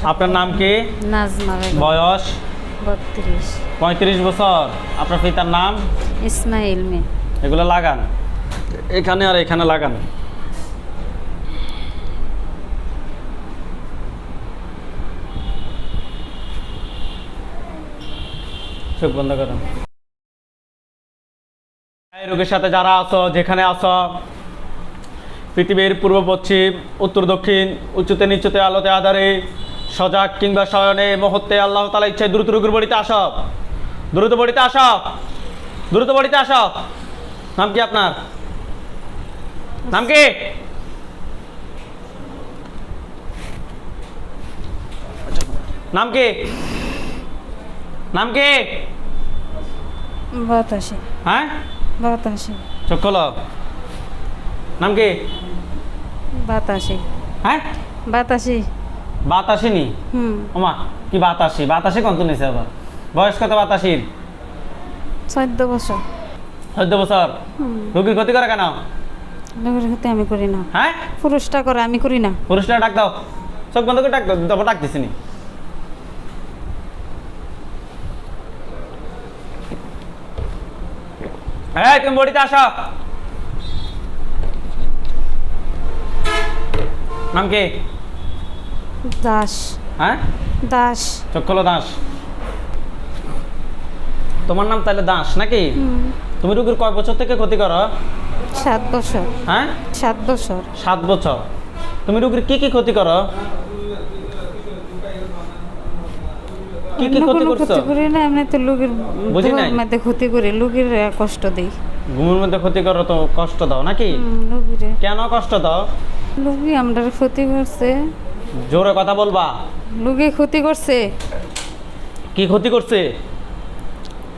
আপনার নাম কি? নাজমা বেগম। বয়স? 32। 35 বছর। আপনার পিতার নাম? ইসমাইল মে। এগুলো লাগান এখানে আর এখানে লাগান। চোখ বন্ধ করুন। এই রোগের সাথে যারা আছো, যেখানে আছো, পৃথিবীর পূর্ব পশ্চিম উত্তর দক্ষিণ উচ্চতে নিচুতে আলোতে আধারে সজাগ কিংবা শয়নে মুহূর্তে আল্লাহ তাআলা ইচ্ছায় দ্রুত রোগীর বাড়িতে আসো, দ্রুত বাড়িতে আসো, দ্রুত বাড়িতে আসো। নাম কি আপনার? নাম কি? নাম কি? নাম কি? বাতাসে। হ্যাঁ, বাতাসে। চোখ খোলো। নাম কি? বাতাসে। হ্যাঁ, বাতাসে। বাতাসিনী। ওমা, কি বাতাসি? বাতাসি কত নিছে আবার? বয়স কত বাতাসির? 14 বছর। 14 বছর। রোগীর ক্ষতি করে কেন? লোকের ক্ষতি আমি করি না। হ্যাঁ, পুরুষটা করে, আমি করি না। পুরুষটা ডাক দাও। চোখ বন্ধ করে ডাক দাও। তারপর ডাকতেছি নি। হ্যাঁ, তুমি বডিতে আসো। নাম কি? দাস। হ্যাঁ, দাস। চোখ খোলো। দাস। তোমার নাম তাহলে দাস নাকি? তুমি রোগীর কয় বছর থেকে ক্ষতি করো? 7 বছর। হ্যাঁ, 7 বছর। 7 বছর। তুমি রোগীর কি কি ক্ষতি করো? কি কি ক্ষতি করছো? ক্ষতি করি না, এমনি তো লোকের বুঝি নাই। মধ্যে ক্ষতি করি, লোকের কষ্ট দেই। ঘুমের মধ্যে ক্ষতি করো তো কষ্ট দাও নাকি? লোকের কেন কষ্ট দাও? লোকে আমরা ক্ষতি করছে। জোরে কথা বলবা। লোকে ক্ষতি করছে। কি ক্ষতি করছে?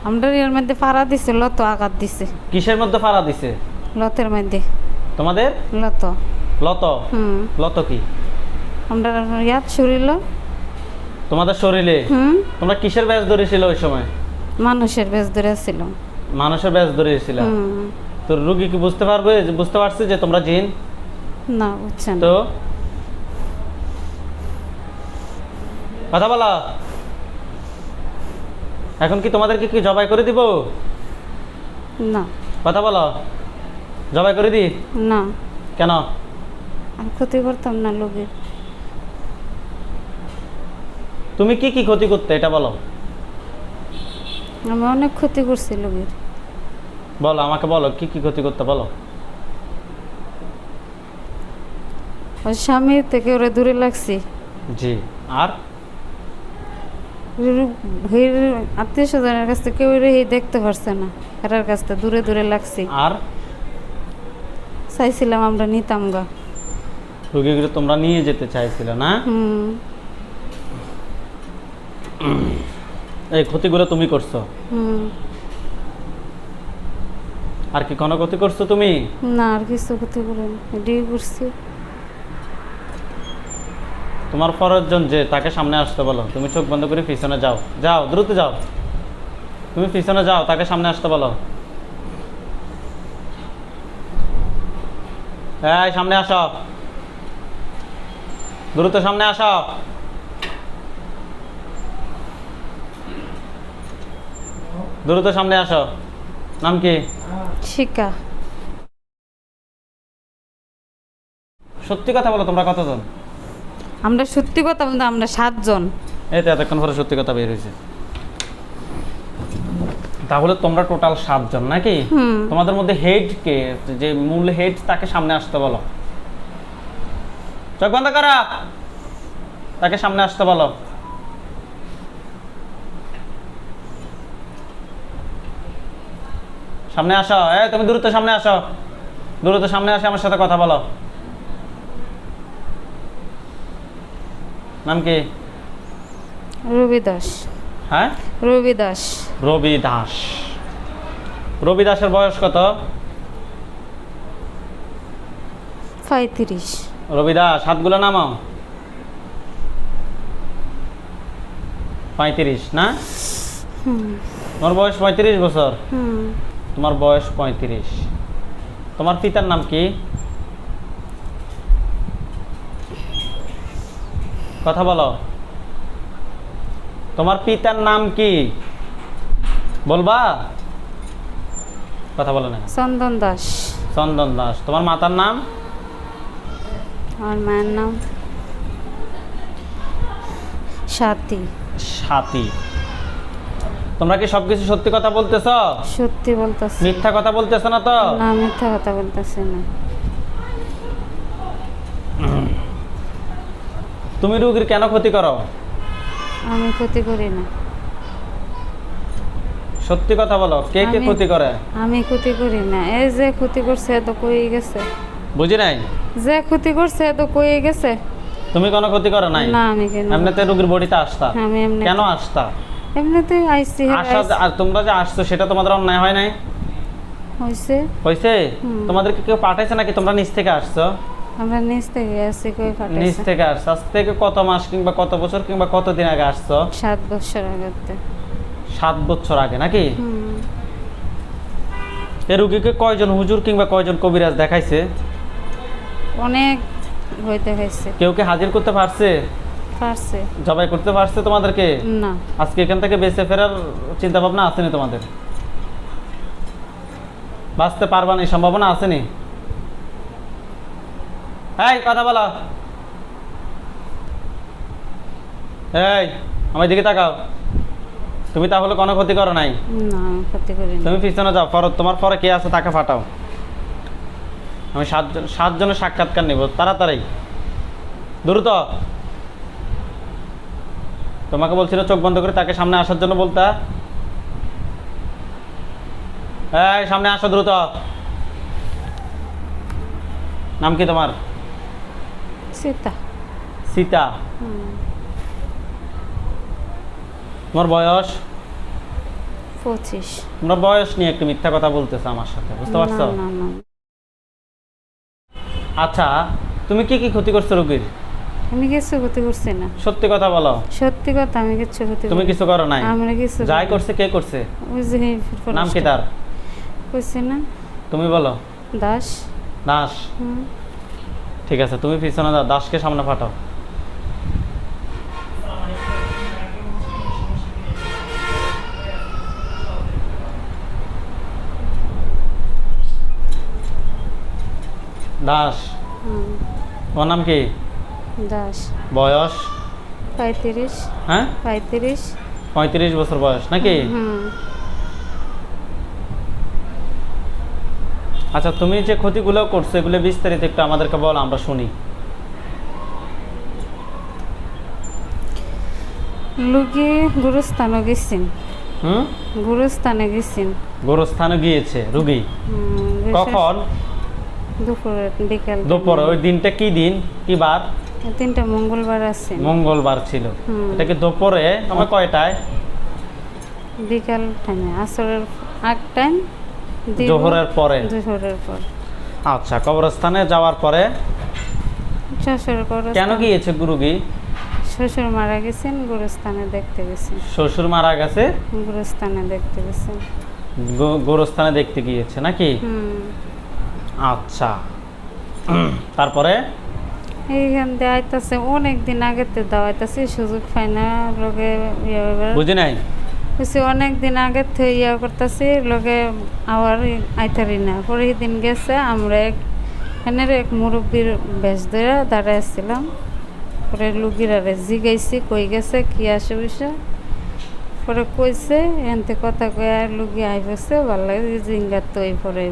আমরা এর মধ্যে ফাড়া দিছে, লত আঘাত দিছে। কিসের মধ্যে ফাড়া দিছে? লতের মধ্যে। তোমাদের লত। লত? লত কি? আমরা ইয়াদ শরীর। তোমাদের শরীরে? তোমরা কিসের ব্যাস ধরেছিল ওই সময়? মানুষের বেশ ধরে ছিল। মানুষের ব্যাস ধরেছিল। তো রোগী কি বুঝতে পারবে, বুঝতে পারছে যে তোমরা জিন? না, বুঝছেন তো কথা বলা। এখন কি তোমাদেরকে কি জবাই করে দিব? না। কথা বলো। জবাই করে দি? না। কেন? আমি ক্ষতি করতাম না লোকের। তুমি কি কি ক্ষতি করতে এটা বলো। আমি অনেক ক্ষতি করছি লোকের। বলো, আমাকে বলো কি কি ক্ষতি করতে বলো। ওই স্বামীর থেকে ওরা দূরে লাগছি। জি। আর আত্মীয় স্বজনের কাছ থেকে কেউ দেখতে পারছে না, এরার কাছ থেকে দূরে দূরে লাগছি। আর চাইছিলাম আমরা নিতাম গা। রোগীগুলো তোমরা নিয়ে যেতে চাইছিলে না? এই ক্ষতিগুলো তুমি করছো। আর কি কোনো ক্ষতি করছো তুমি? না, আর কিছু ক্ষতি করি না, এটাই করছি। তোমার পরেরজন যে, তাকে সামনে আসতে বলো। তুমি চোখ বন্ধ করে পিছনে যাও। যাও, দ্রুত যাও। তুমি পিছনে যাও, তাকে সামনে আসতে বলো। এই সামনে আসো, দ্রুত সামনে আসো। দ্রুত সামনে আসো। নাম কি? শিকা। সত্যি কথা বলো, তোমরা কতজন? আমরা সত্যি কথা বলতে আমরা 7 জন। এই তো এতক্ষণ পরে সত্যি কথা বের হয়েছে। তাহলে তোমরা টোটাল 7 জন নাকি? তোমাদের মধ্যে হেড কে, যে মূল হেড, তাকে সামনে আসতে বলো। চোখ বন্ধ করা, তাকে সামনে আসতে বলো। সামনে আসো। এই তুমি দ্রুত সামনে আসো, দ্রুত সামনে আসে আমার সাথে কথা বলো। নাম কি? রবি দাস। হ্যাঁ, রবি দাস। রবি দাস। রবি দাসের বয়স কত? 35। রবি দাস, হাতগুলো নামাও। 35 না? তোমার বয়স 35 বছর। তোমার বয়স 35। তোমার পিতার নাম কি? কথা বলো। তোমার পিতার নাম কি বলবা? কথা বলো না। চন্দন দাস। চন্দন দাস। তোমার মাতার নাম? আমার মায়ের নাম সাথী। সাথী। তোমরা কি সবকিছু সত্যি কথা বলতেছ? সত্যি বলতেছি। মিথ্যা কথা বলতেছ না তো? না, মিথ্যা কথা বলতেছি না। তুমি রোগীর কেন ক্ষতি করো? আমি ক্ষতি করি না। সত্যি কথা বলো, কে কে আমি- ক্ষতি করে? আমি ক্ষতি করি না। এই যে ক্ষতি করছে এত কই গেছে। বুঝি নাই। যে ক্ষতি করছে এত কই গেছে। তুমি কোনো ক্ষতি করো নাই? না, আমি কেন? এমনিতে রোগীর বডিতে আসতা? আমি এমনি কেন আসতা? এমনিতে আইছি। আর তোমরা যে আসছো সেটা তোমাদের অন্যায় হয় নাই? হইছে। হয়েছে? হুম। তোমাদেরকে কেউ পাঠাইছে নাকি তোমরা নিচ থেকে আসছো? আমরা নিচ থেকে আসছি, কই নিচ ফাটাইছে। থেকে আসছো। আজ থেকে কত মাস কিংবা কত বছর কিংবা কতদিন আগে আসছো? 7 বছর আগেতে। 7 বছর আগে নাকি? হুম। এই রুগীকে কয়জন হুজুর কিংবা কয়জন কবিরাজ দেখাইছে? অনেক হইতে খাইছে। কেউ কি হাজির করতে পারছে? পারছে জবাই করতে পারছে তোমাদেরকে? না। আজকে এখান থেকে বেঁচে ফেরার চিন্তা ভাবনা আসেনি তোমাদের? বাঁচতে পারবানি, সম্ভাবনা আসেনি? এই কথা বলো। এই আমার দিকে তাকাও। তুমি তাহলে কোনো ক্ষতি করো নাই? না, আমি ক্ষতি করি না। তুমি পিছনে যাও। তোমার পরে কে আছে তাকে ফাটাও। আমি 7 জনের সাক্ষাৎকার নিব, তাড়াতাড়ি, দ্রুত। তোমাকে বলছিল চোখ বন্ধ করে তাকে সামনে আসার জন্য বলতা। এই সামনে আসো দ্রুত। নাম কি তোমার? সীতা। সীতা। হুম। তোমার বয়স? 25। তোমরা বয়স নিয়ে একটু মিথ্যা কথা বলতেছো আমার সাথে, বুঝতে পারছো? না, না, না। আচ্ছা, তুমি কি কি ক্ষতি করছো রোগীর? আমি কিছু ক্ষতি করছি না। সত্যি কথা বলো। সত্যি কথা, আমি কিছু ক্ষতি তুমি করি কিছু করো নাই? আমরা কিছু যাই করি- করছে কে করছে? ওই যে নাম কি তার? কইছে না, তুমি বলো। দাস। দাস। হুম। ঠিক আছে, তুমি পিছনে যাও, দাসকে সামনে পাঠাও। দাস। হুম। তোমার নাম কি? দাস। বয়স? 35। হ্যাঁ, 35। 35 বছর বয়স নাকি? হুম। আচ্ছা, তুমি যে ক্ষতিগুলো করছো এগুলো বিস্তারিত একটু আমাদেরকে বলো, আমরা শুনি। লুকি গুরুস্থানে গেছেন। হুম। গুরুস্থানে গেছেন। গোরস্থানে গিয়েছে রুগী? কখন? দুপুরে, বিকাল। দুপুরে। ওই দিনটা কি দিন, কি বার? 3টা মঙ্গলবার আছে। মঙ্গলবার ছিল। হুম। এটা কি দুপুরে তোমার কয়টায়? বিকাল টাইমে, আসরের আগ টাইম। জোহরের পরে? জোহরের পর। আচ্ছা, কবরস্থানে যাওয়ার পরে শ্বশুর করে। কেন গিয়েছে রুগী? শ্বশুর মারা গেছেন, গুরুস্থানে দেখতে গেছেন। শ্বশুর মারা গেছে, গুরুস্থানে দেখতে গেছেন। গোরস্থানে দেখতে গিয়েছে নাকি? হুম। আচ্ছা, তারপরে? এইখান দিয়ে আইতাছে, অনেক দিন আগেতে দাওয়াইতাছে, সুযোগ পাই না লোকে বুঝি নাই। অনেক দিন আগে থেকে ইয়া করতেছি লোকে আবার আইতারি না। পরে দিন গেছে, আমরা এখানের এক মুরব্বীর বেশ ধরে দাঁড়ায় আসছিলাম। পরে লুগিরা জিগাইছি কই গেছে, কি আসে বিষয়। পরে কইছে এনতে কথা কয়ে আর লুগি আইবছে, ভালো লাগে জিঙ্গার তো এই পরে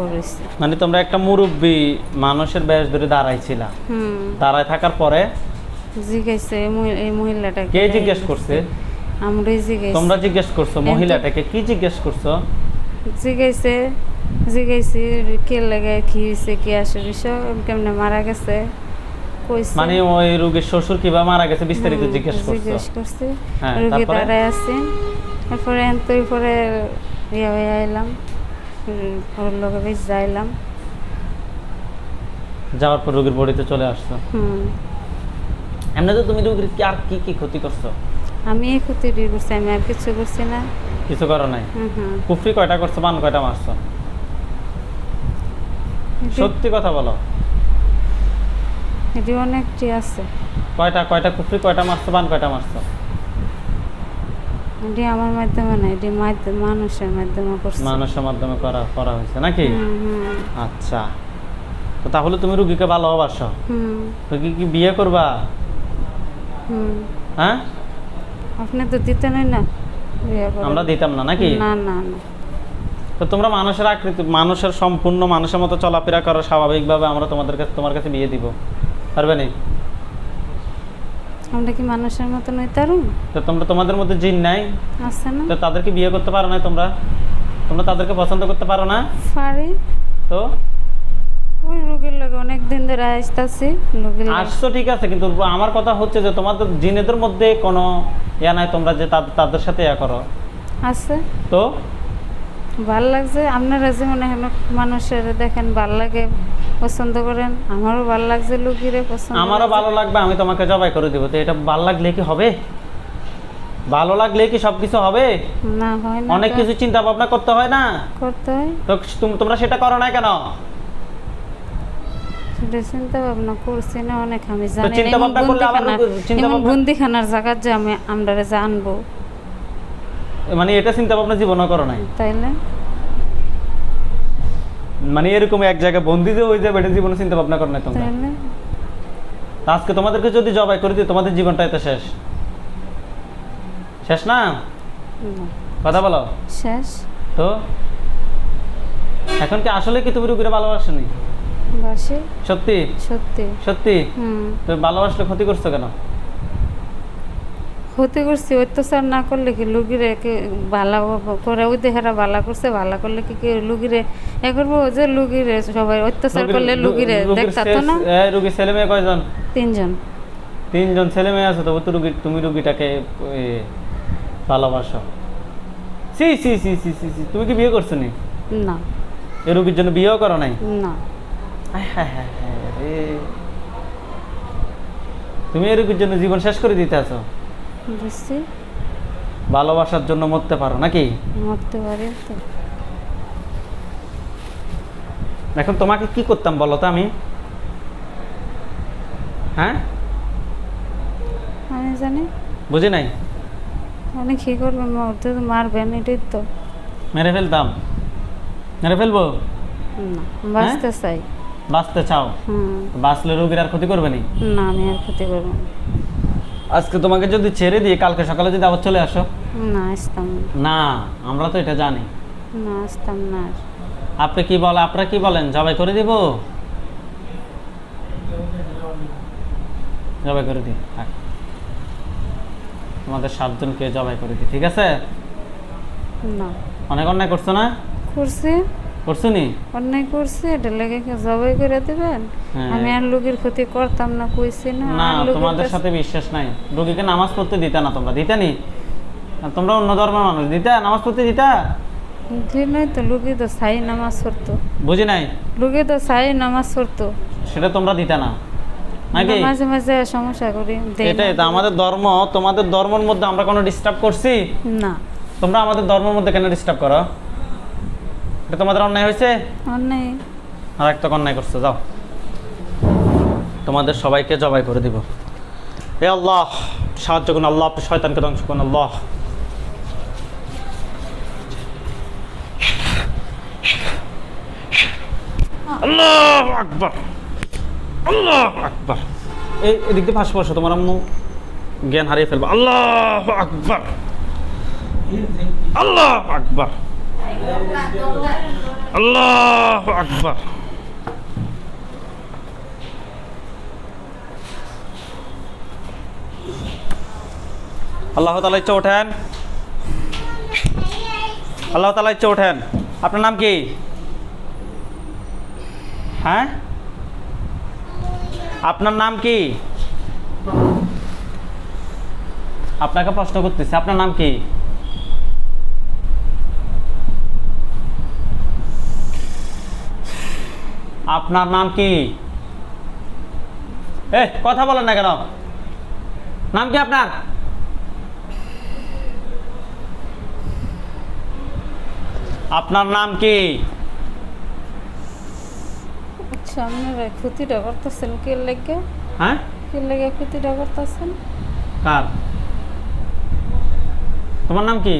বলেছে। মানে তোমরা একটা মুরব্বী মানুষের বেশ ধরে দাঁড়াইছিলা, হুম। দাঁড়ায় থাকার পরে জিগাইছে এই মহিলাটা কে জিজ্ঞেস করছে? আমরাই জিগাইছি। তোমরা জিজ্ঞেস করছো? মহিলাটাকে কি জিজ্ঞেস করছো? জিগাইছি কে লাগে, কি হয়েছে, কি আসে বিষয়, কেমনে মারা গেছে কইছে। মানে ওই রোগীর শ্বশুর কিভাবে মারা গেছে বিস্তারিত জিজ্ঞেস করছে। হ্যাঁ, রোগী তারপরে? দাঁড়ায় আছেন। তারপরে এনতই পরে ইয়া হয়ে আইলাম, ওর লগে বেশ যাইলাম। যাওয়ার পর রোগীর বডিতে চলে আসছো। হুম। এমনি তো তুমি রোগীর কি আর কি কি ক্ষতি করছো? আমি এই ক্ষতি করছি, আমি আর কিছু করছি না। কিছু করো নাই? হুম। কুফরি কয়টা করছো, বান কয়টা মারছো? সত্যি কথা বলো। এটি অনেকটি আছে। কয়টা কয়টা কুফরি কয়টা মারছো, বান কয়টা মারছো? এটি আমার মাধ্যমে না, এটি মানুষের মাধ্যমে করছে। মানুষের মাধ্যমে করা করা হয়েছে নাকি? হুম। আচ্ছা, তো তাহলে তুমি রুগীকে ভালোবাসো, হুম। রুগী কি বিয়ে করবা? হুম। হ্যাঁ, আপনি তো দিতেনই না বিয়ে করে। আমরা দিতাম না নাকি? না না না। তো তোমরা মানুষের আকৃতি, মানুষের সম্পূর্ণ মানুষের মতো চলাফেরা করো স্বাভাবিকভাবে, আমরা তোমার কাছে বিয়ে দিব, পারবে না? আমরা কি মানুষের মতো নই তারুম? তো তোমাদের মধ্যে জিন নাই, আছে না? তো তাদেরকে বিয়ে করতে পারো না? তোমরা তাদেরকে পছন্দ করতে পারো না? পারি। তো ওই রোগীর লাগে অনেক দিন ধরে আসতেছি, রোগীর লাগে। আসছো ঠিক আছে, কিন্তু আমার কথা হচ্ছে যে তোমাদের জিনেদের মধ্যে কোনো ইয়া নাই, তোমরা যে তাদের সাথে ইয়া করো। আছে। তো ভাল লাগছে, আপনারা যেমন এখন মানুষের দেখেন ভাল লাগে, পছন্দ করেন, আমারও ভাল লাগছে লোকিরে পছন্দ। আমারও ভালো লাগবে, আমি তোমাকে জবাই করে দেবো। তো এটা ভালো লাগলে কি হবে? ভালো লাগলে কি সবকিছু হবে? না, হয় না। অনেক কিছু চিন্তা ভাবনা করতে হয় না? করতে হয়। তো তোমরা সেটা করো না কেন? সেটা চিন্তা ভাবনা করছি না অনেক, আমি তো জানি না। চিন্তা ভাবনা করলে আবার চিন্তা ভাবনা বন্দিখানার জায়গার যে আমি আমরা জানবো, মানে এটা চিন্তা ভাবনা জীবনও করো নাই? তাইলে মানে এরকম এক জায়গায় বন্দি যে হয়ে যাবে, এটা জীবনে চিন্তা ভাবনা করো নাই তোমরা? তাইলে আজকে তোমাদেরকে যদি জবাই করে দিই, তোমাদের জীবনটাই তো শেষ। শেষ না? না, কথা বলো। শেষ। তো এখন কি আসলে কি তুমি রুগীরা ভালোবাসনি? বাসি। সত্যি সত্যি। সত্যি? হুম। তুমি ভালোবাসলে ক্ষতি করছো কেন? ক্ষতি করছি, অত্যাচার না করলে কি লুগিরে ভালো করে? ওই দেহেরা ভালো করছে, ভালো করলে কি লুগিরে এ করবো? যে লুগিরে সবাই অত্যাচার করলে লুগিরে দেখতো না? রুগীর ছেলে মেয়ে কয়জন? 3 জন। 3 জন ছেলে মেয়ে আছে, তবু তো তুমি রুগীটাকে ভালোবাসো। সি সি সি সি সি সি, তুমি কি বিয়ে করছো নি? না এই রুগীর জন্য বিয়েও করো নাই? না। তুমি এই রুগীর জন্য জীবন শেষ করে দিতে আছো? বুঝছি। ভালোবাসার জন্য মরতে পারো নাকি? মরতে পারি তো। এখন তোমাকে কি করতাম বলো তো আমি? হ্যাঁ, আমি জানি। বুঝি নাই। মানে কি করবেন, মরতে তো মারবেন, এটাই তো। মেরে ফেলতাম? মেরে ফেলবো না, বাঁচতে চাই। বাঁচতে চাও? হুম। বাঁচলে রোগীর আর ক্ষতি করবে নি? না, আমি আর ক্ষতি করবো না। আজকে তোমাকে যদি ছেড়ে দিয়ে কালকে সকালে যদি আবার চলে আসো? না, আসতাম না। না, আমরা তো এটা জানি। না, আসতাম না আর। আপনারা কি বলেন, জবাই করে দিব? জবাই করে দিই, থাক। তোমাদের 7 জনকে জবাই করে দিই, ঠিক আছে? না। অনেক অন্যায় করছো না? করছি। করছো নি? অন্যায় করছি, এটা লেগে জবাই করে দেবেন? হ্যাঁ। আমি আর লোকের ক্ষতি করতাম না, কইছি না? না, আর লোকের তোমাদের কাছে- সাথে বিশ্বাস নাই। রোগীকে নামাজ পড়তে দিতা না তোমরা, দিতা নি? আর তোমরা অন্য ধর্মের মানুষ, দিতা নামাজ পড়তে দিতা? ঠিক নয় তো, লোকে তো সাই নামাজ পড়তো। বুঝি নাই। লোকে তো সাই নামাজ পড়তো, সেটা তোমরা দিতা না নাকি? মাঝে মাঝে সমস্যা করি, দেই না। এটাই তো আমাদের ধর্ম। তোমাদের ধর্মের মধ্যে আমরা কোনো ডিস্টার্ব করছি? না। তোমরা আমাদের ধর্মের মধ্যে কেন ডিস্টার্ব করো? এটা তোমাদের অন্যায় হয়েছে? অন্যায়। আর একটা অন্যায় করছো, যাও। তোমাদের সবাইকে জবাই করে দিব। এ আল্লাহ, সাহায্য করুন আল্লাহ, শয়তানকে ধ্বংস করুন আল্লাহ। আল্লাহু আকবার, আল্লাহু আকবার। এদিক দিয়ে ফাঁস বসো, তোমার আম্মু জ্ঞান হারিয়ে ফেলবো। আল্লাহু আকবার, আল্লাহু আকবার, আল্লাহু আকবার। আল্লাহ তাআলা ইচ্ছা ওঠেন, আল্লাহ তাআলা ইচ্ছা ওঠেন। আপনার নাম কি? হ্যাঁ, আপনার নাম কি? আপনাকে প্রশ্ন করতেছি, আপনার নাম কি? আপনার নাম কি? কথা বলেন না কেন? নাম কি আপনার? আপনার নাম কি? আচ্ছা, আপনারা ক্ষতিটা করতেছেন কে লেগে? হ্যাঁ কি লেগে ক্ষতিটা করতেছেন? কার? তোমার নাম কি?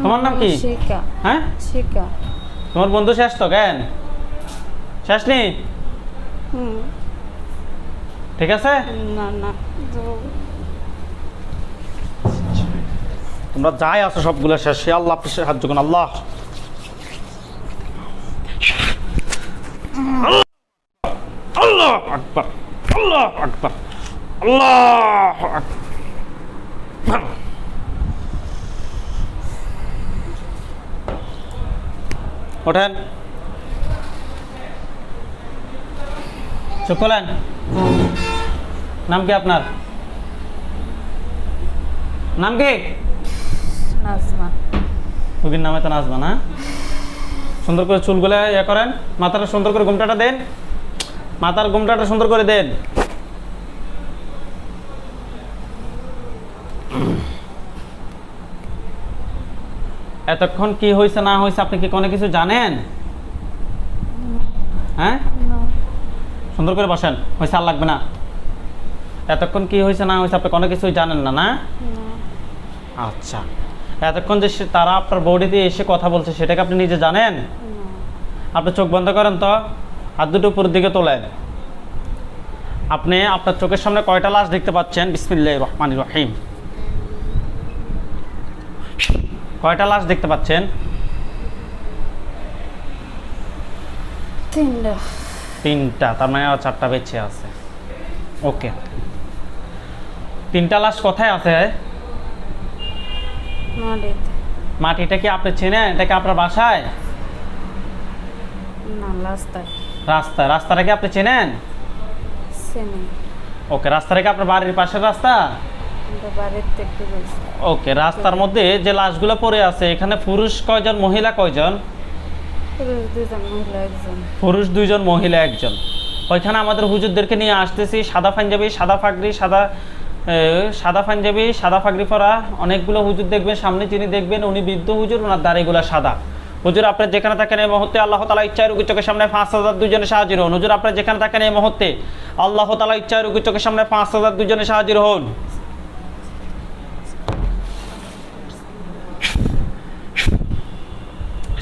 তোমার নাম কি? শিকা। হ্যাঁ শিকা। তোমার বন্ধু শেষ তো কেন? শেষ নি? হুম। ঠিক আছে, না না তোমরা যাই আছো সবগুলো শেষ। আল্লাহ আপনি সাহায্য করুন। আল্লাহ আল্লাহ আকবার, আল্লাহ আকবার, আল্লাহ আকবার। ওঠেন, চুপ করেন। নাম কি আপনার? নাম কি? নাজমা। রুগীর নামে তো নাজমা না? সুন্দর করে চুলগুলো ইয়ে করেন, মাথাটা সুন্দর করে ঘুমটাটা দেন, মাথার ঘুমটাটা সুন্দর করে দেন। এতক্ষণ কি হয়েছে না হয়েছে আপনি কি কোনো কিছু জানেন? হ্যাঁ, সুন্দর করে বসেন, হয়েছে আর লাগবে না। এতক্ষণ কি হয়েছে না হয়েছে আপনি কোনো কিছুই জানেন না, না? আচ্ছা, এতক্ষণ যে তারা আপনার বডিতে এসে কথা বলছে সেটাকে আপনি নিজে জানেন? আপনি চোখ বন্ধ করেন তো, হাত দুটো উপরের দিকে তোলেন। আপনি আপনার চোখের সামনে কয়টা লাশ দেখতে পাচ্ছেন? বিসমিল্লাহির রহমানির রহিম। কয়টা লাশ দেখতে পাচ্ছেন? তিনটা, তার মানে আর চারটা বেঁচে আছে। ওকে, তিনটা লাশ কোথায় আছে? মাটিটা কি আপনি চেনেন? এটা কি আপনার বাসায়? না, রাস্তায়। রাস্তায়? রাস্তাটা কি আপনি চেনেন? ওকে, রাস্তাটা কি আপনার বাড়ির পাশের রাস্তা? ওকে, রাস্তার মধ্যে যে লাশগুলো পড়ে আছে এখানে পুরুষ কয়জন, মহিলা কয়জন? পুরুষ 2 জন, মহিলা 1 জন। ওইখানে আমাদের হুজুরদেরকে নিয়ে আসতেছি, সাদা পাঞ্জাবি, সাদা পাগড়ি, সাদা পাঞ্জাবি, সাদা পাগড়ি পরা অনেকগুলো হুজুর দেখবেন সামনে। যিনি দেখবেন উনি বৃদ্ধ হুজুর, ওনার দাড়িগুলো সাদা। হুজুর আপনার যেখানে থাকেন এই মুহূর্তে আল্লাহ তাআলা ইচ্ছায় রোগীর চোখের সামনে 5000 দুজনে হাজির হন। হুজুর আপনার যেখানে থাকেন এই মুহূর্তে আল্লাহ তাআলা ইচ্ছায় রোগীর চোখের সামনে 5000 দুজনে হাজির হন।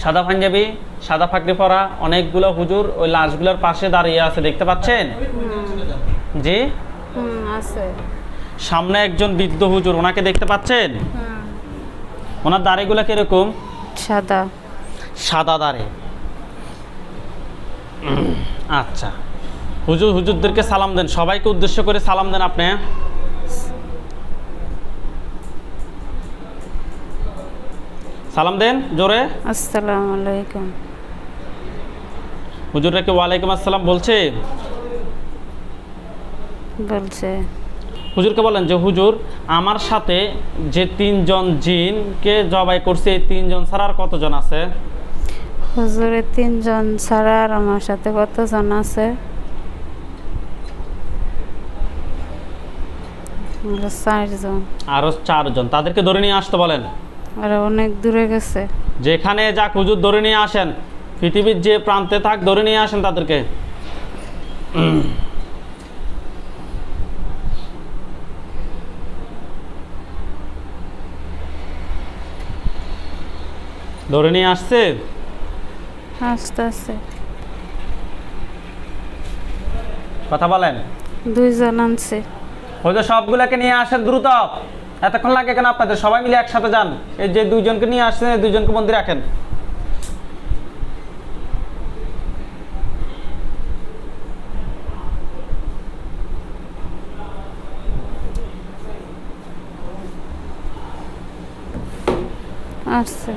সাদা পাঞ্জাবি, সাদা পাগড়ি পরা অনেকগুলো হুজুর ওই লাশগুলোর পাশে দাঁড়িয়ে আছে, দেখতে পাচ্ছেন? জি আছে। সামনে একজন বৃদ্ধ হুজুর, ওনাকে দেখতে পাচ্ছেন? ওনার দাড়িগুলো কিরকম? সাদা। সাদা দাড়ি। আচ্ছা, হুজুরদেরকে সালাম দেন, সবাইকে উদ্দেশ্য করে সালাম দেন। আপনি সালাম দেন জোরে। আসসালামু আলাইকুম। হুজুররা কি ওয়ালাইকুম আসসালাম বলছে? বলছে। হুজুরকে বলেন যে হুজুর আমার সাথে যে 3 জন জিনকে জবাই করছে এই 3 জন ছাড়া আর কতজন আছে? হুজুরের 3 জন ছাড়া আর আমার সাথে কতজন আছে? 4 জন। আরো 4 জন, তাদেরকে ধরে নিয়ে আসতে বলেন। আর অনেক দূরে গেছে। যেখানে যাক হুজুর ধরে নিয়ে আসেন, পৃথিবীর যে প্রান্তে থাক ধরে নিয়ে আসেন তাদেরকে। ধরে নিয়ে আসছে? আস্তে আস্তে। কথা বলেন। 2 জন আনছে। হুজুর সবগুলোকে নিয়ে আসেন দ্রুত। এতক্ষণ লাগে কেন আপনাদের? সবাই মিলে একসাথে যান। এই যে 2 জনকে নিয়ে আসছেন, এই 2 জনকে বন্দি রাখেন। আসছে।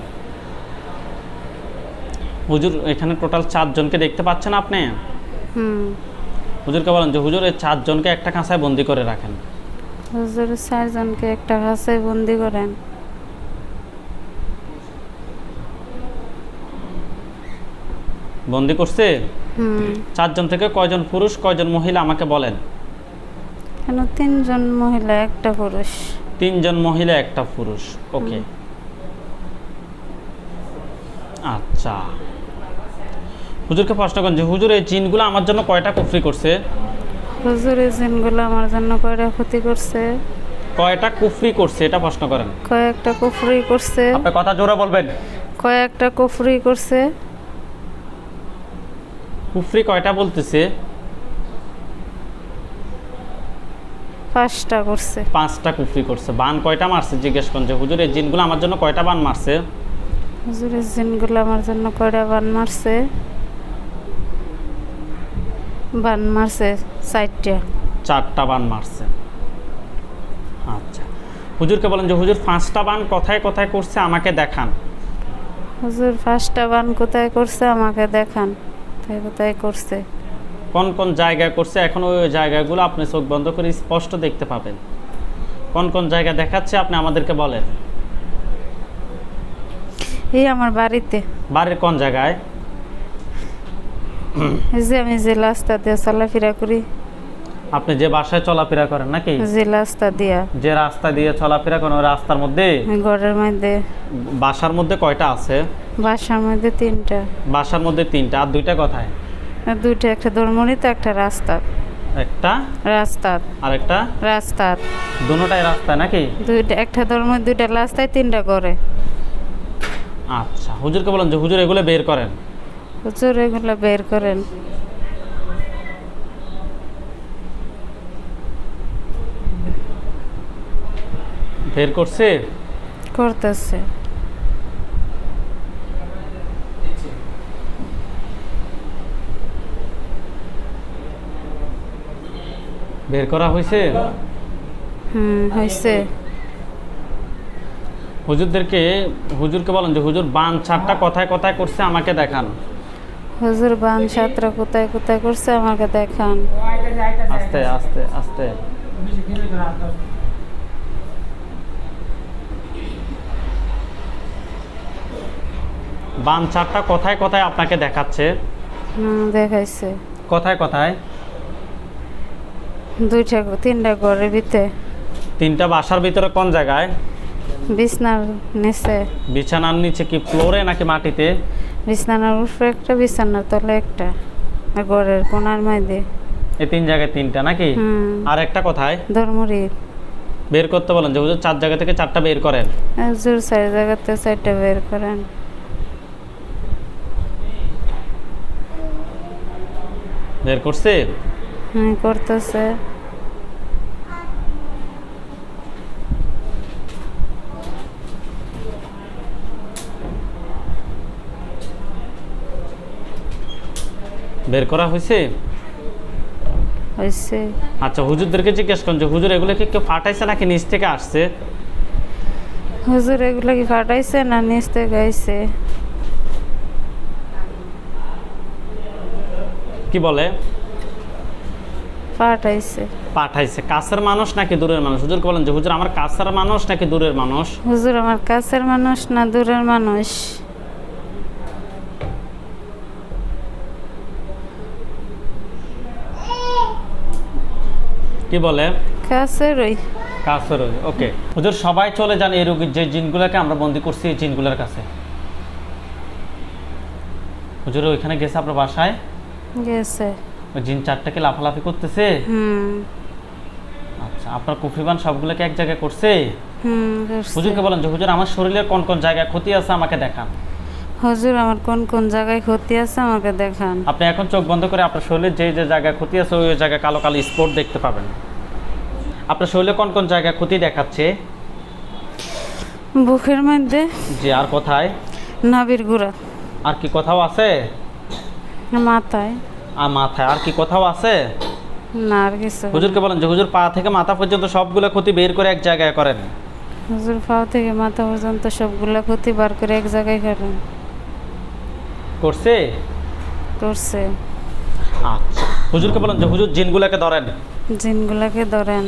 হুজুর এখানে টোটাল 4 জনকে দেখতে পাচ্ছেন আপনি? হুজুরকে বলেন যে হুজুর এই 4 জনকে একটা কাঁচায় বন্দি করে রাখেন। হুজুর 4 জনকে একটা কাঁচায় বন্দি করেন। বন্দি করছে? 4 জন থেকে কয়জন পুরুষ কয়জন মহিলা আমাকে বলেন। কেন 3 জন মহিলা একটা পুরুষ। 3 জন মহিলা একটা পুরুষ। ওকে, আচ্ছা। হুজুরকে প্রশ্ন করেন যে হুজুর এই জিনগুলো আমার জন্য কয়টা কুফরি করছে? হুজুর এই জিনগুলো আমার জন্য কয়টা ক্ষতি করছে? কয়টা কুফরি করছে এটা প্রশ্ন করেন। কয়েকটা কুফরি করছে। আপনি কথা জোরে বলবেন। কয়েকটা কুফরি করছে। কুফরি কয়টা বলতেছে? 5টা করছে। 5টা কুফরি করছে। বান কয়টা মারছে জিজ্ঞেস করেন যে হুজুর এই জিনগুলো আমার জন্য কয়টা বান মারছে? হুজুর এই জিনগুলো আমার জন্য কয়টা বান মারছে? বান মারছে 4টা। 4টা বান মারছে। আচ্ছা, হুজুরকে বলেন যে হুজুর 5টা বান কোথায় কোথায় করছে আমাকে দেখান। হুজুর 5টা বান কোথায় করছে আমাকে দেখান। কোথায় কোথায় করছে? কোন কোন জায়গায় করছে এখন ওই জায়গাগুলো আপনি চোখ বন্ধ করে স্পষ্ট দেখতে পাবেন। কোন কোন জায়গা দেখাচ্ছে আপনি আমাদেরকে বলেন। এই আমার বাড়িতে। বাড়ির কোন জায়গায়? এই যে আমি যে রাস্তা দিয়ে চলাফেরা করি। আপনি যে বাসায় চলাফেরা করেন নাকি? যে রাস্তা দিয়া। যে রাস্তা দিয়ে চলাফেরা করেন ওই রাস্তার মধ্যে ঘরের মধ্যে। বাসার মধ্যে কয়টা আছে? বাসার মধ্যে 3টা। বাসার মধ্যে 3টা। আর 2টা কোথায়? আর 2টা, একটা দরমনিতে একটা রাস্তা। একটা রাস্তা। আর একটা রাস্তা। দুটোটাই রাস্তায় নাকি? 2টা, একটা দরমনি 2টা রাস্তায় 3টা করে। আচ্ছা, হুজুরকে বলেন যে হুজুর এগুলো বের করেন। হুজুর এগুলো বের করেন। বের করছে? করতেছে। বের করা হয়েছে? হয়েছে। হুজুরকে বলেন যে হুজুর বান 4টা কোথায় কোথায় করছে আমাকে দেখান। হুজুর বান 7টা কোথায় কোথায় করছে আমাকে দেখান। আস্তে আস্তে আস্তে। বান 4টা কোথায় কোথায় আপনাকে দেখাচ্ছে? দেখাইছে। কোথায় কোথায়? 2টা 3টা ঘরের ভিতরে। 3টা বাসার ভিতরে কোন জায়গায়? বিছনার নিচে। বিছানার নিচে কি ফ্লোরে নাকি মাটিতে? বিছানার উপরে একটা, বিছানার তলে একটা, আর ঘরের কোনার মধ্যে। এই 3 জায়গায় 3টা নাকি? আর একটা কোথায়? ধর্মরি। বের করতে বলেন যে হুজুর 4 জায়গা থেকে 4টা বের করেন। হুজুর 4 জায়গাতে 4টা বের করেন। বের করছে? করতেছে। বের করা হয়েছে? হয়েছে। আচ্ছা, হুজুরদেরকে জিজ্ঞেস করেন যে হুজুর এগুলো কি কেউ ফাটাইছে নাকি নিচ থেকে আসছে? হুজুর এগুলো কি ফাটাইছে না নিচ থেকে আইছে? কি বলে? পাঠাইছে। পাঠাইছে। কাছের মানুষ নাকি দূরের মানুষ? হুজুরকে বলেন যে হুজুর আমার কাছের মানুষ নাকি দূরের মানুষ? হুজুর আমার কাছের মানুষ না দূরের মানুষ? কি বলে? কাছেরই। কাছেরই। ওকে হুজুর, সবাই চলে যান এই রোগীর যে জিনগুলোকে আমরা বন্দি করছি এই জিনগুলোর কাছে। হুজুর ওইখানে গেছে আপনার বাসায়? গেছে। ওই জিন 4টাকে লাফালাফি করতেছে? আচ্ছা, আপনার কুফরিবান সবগুলোকে এক জায়গায় করছে? হুজুরকে বলেন যে হুজুর আমার শরীরের কোন কোন জায়গায় ক্ষতি আছে আমাকে দেখান। হুজুর আমার কোন কোন জায়গায় ক্ষতি আছে আমাকে দেখান। আপনি এখন চোখ বন্ধ করে আপনার শরীরের যে যে জায়গায় ক্ষতি আছে ওই জায়গায় কালো কালো স্পট দেখতে পাবেন। আপনার শরীরে কোন কোন জায়গায় ক্ষতি দেখাচ্ছে? বুকের মধ্যে। জি, আর কোথায়? নাভির গোড়া। আর কি কোথাও আছে? মাথায়। আর মাথায়। আর কি কোথাও আছে? না, আর কিছু। হুজুরকে বলেন যে হুজুর পা থেকে মাথা পর্যন্ত সবগুলো ক্ষতি বের করে এক জায়গায় করেন। হুজুর পা থেকে মাথা পর্যন্ত সবগুলো ক্ষতি বার করে এক জায়গায় করেন। করছে? করছে। আচ্ছা, হুজুরকে বলেন যে হুজুর জিনগুলোকে ধরেন। জিনগুলোকে ধরেন।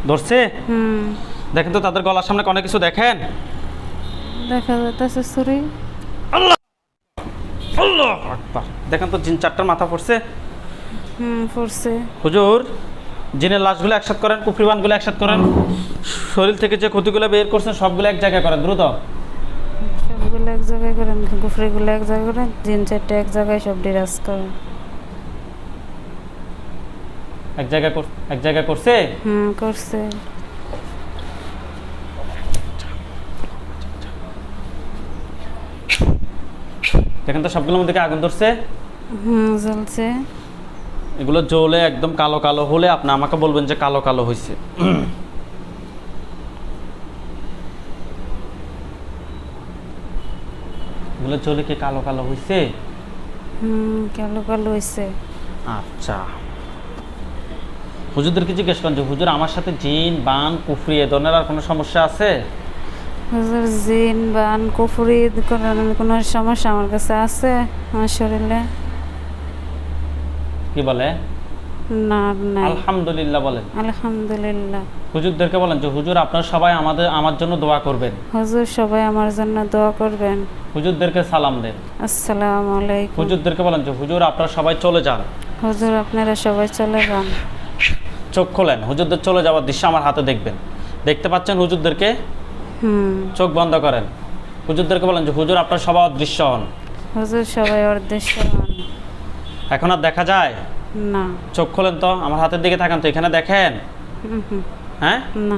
ধরছে? দেখেন তো তাদের গলার সামনে অনেক কিছু দেখেন। দেখা যাচ্ছে ছুরি। আল্লাহ আল্লাহ আকবার। দেখেন তো জিন 4টার মাথা পড়ছে। পড়ছে। হুজুর জিনের লাশগুলো একসাথে করেন, কুফরিবানগুলো একসাথে করেন, শরীর থেকে যে ক্ষতিগুলো বের করছেন সবগুলো এক জায়গায় করেন দ্রুত। সবগুলো এক এক জায়গায় করেন, গুফরিগুলো এক জায়গায় করেন, জিন চারটে এক জায়গায় সব ডিরাজ করেন। এক জায়গায় করছে। করছে। দেখেন তো সবগুলোর মধ্যে কি আগুন ধরছে? জ্বলছে। এগুলো জ্বলে একদম কালো কালো হলে আপনি আমাকে বলবেন যে কালো কালো হয়েছে। এগুলো জ্বলে কি কালো কালো হয়েছে? কালো কালো হয়েছে। আচ্ছা, হুজুরদেরকে জিজ্ঞেস করেন যে হুজুর আমার সাথে জিন বান কুফরি এ ধরনের আর কোনো সমস্যা আছে? হুজুর জিন বান কুফরি কোনো সমস্যা আমার কাছে আছে আমার শরীরে? কি বলে? না, নাই। আলহামদুলিল্লাহ বলেন। আলহামদুলিল্লাহ। হুজুরদেরকে বলেন যে হুজুর আপনারা সবাই আমার জন্য দোয়া করবেন। হুজুর সবাই আমার জন্য দোয়া করবেন। হুজুরদেরকে সালাম দেন। আসসালামু আলাইকুম। হুজুরদেরকে বলেন যে হুজুর আপনারা সবাই চলে যান। হুজুর আপনারা সবাই চলে যান। চোখ খোলেন, হুজুরদের চলে যাওয়ার দৃশ্য আমার হাতে দেখবেন। দেখতে পাচ্ছেন হুজুরদেরকে? চোখ বন্ধ করেন। হুজুরদেরকে বলেন যে হুজুর আপনারা সবাই অদৃশ্য হন। হুজুর সবাই অদৃশ্য হন। এখন আর দেখা যায় না। চোখ খোলেন তো, আমার হাতের দিকে তাকান তো, এখানে দেখেন? হ্যাঁ, না।